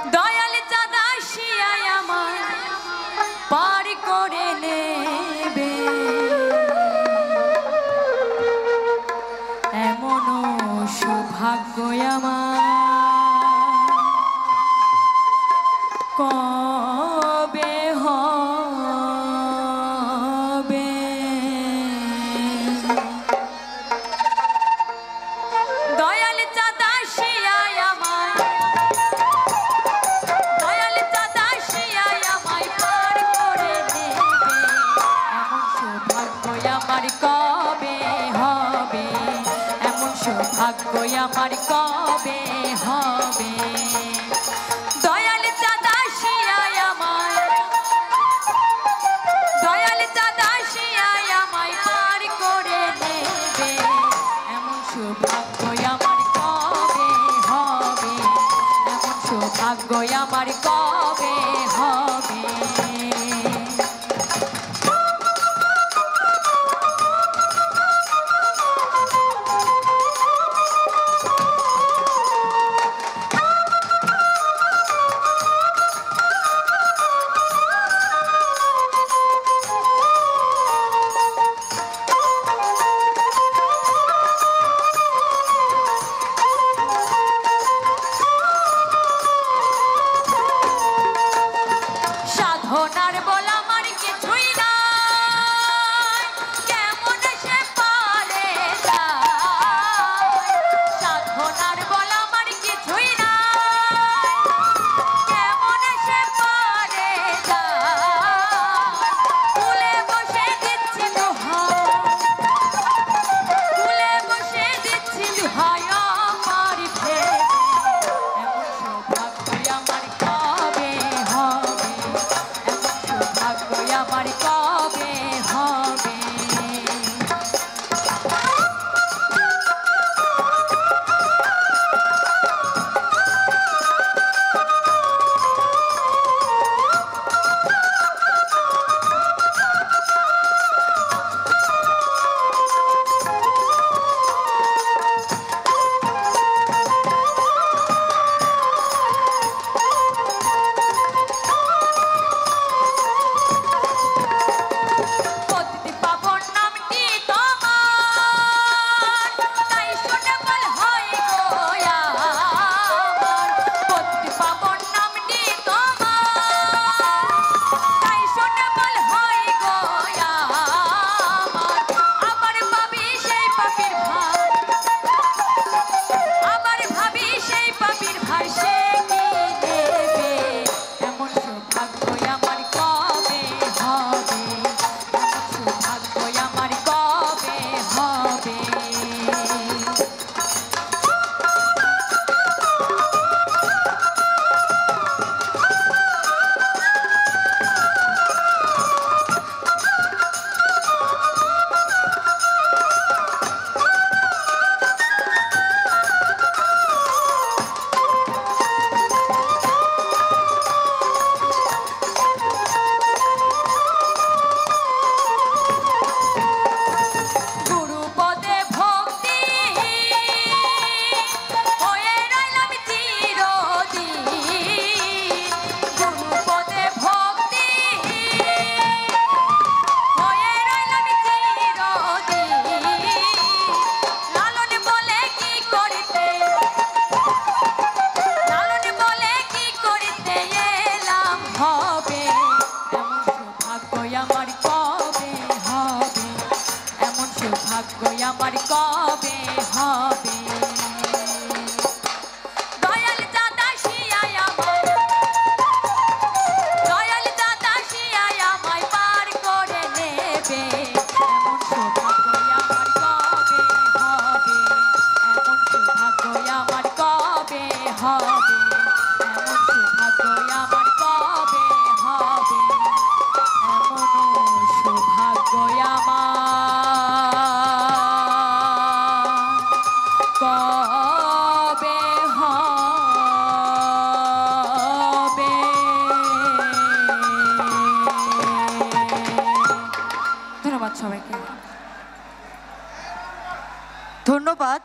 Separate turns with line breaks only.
দয়াল চাঁদা শিয়ায় আমার পার করে নেবে এমনও সৌভাগ্য আমার কবে হবে দয়াল চাঁদা শিয়ায় আমার দয়াল চাঁদা শিয়ায় আমায় পার করে নেবে এমন সৌভাগ্য আমার কবে হবে এমন সৌভাগ্য আমার কবে হবে দয়াল চাঁদা শিয়ায় আমায় দয়াল চাঁদা শিয়ায় আমায় পার করে নেবে এমন সৌভাগ্য আমার কবে হবে এমন সৌভাগ্য আমার কবে হবে সাধনার বলা আমার কিছুই না কেমন সে পারে সাধনার বলা আমার কিছুই না কেমন সে পারে কুলে বসে দিচ্ছি কুলে বসে দিচ্ছি দুহাই আমার ভেবে এমন সৌভাগ্য আমার কবে হবে ভাগ্য আমার কবে হবে আমার কবে হবে দয়াল চাঁদা শিয়ায় আমার দয়াল চাঁদা শিয়ায় আমায় পার করে নেবে এমন সৌভাগ্য আমার কবে হবে এমন সৌভাগ্য আমার কবে হবে এমন সৌভাগ্য আমার কবে হবে এমন সৌভাগ্য আমার কবে হবে ধন্যবাদ সবাইকে ধন্যবাদ।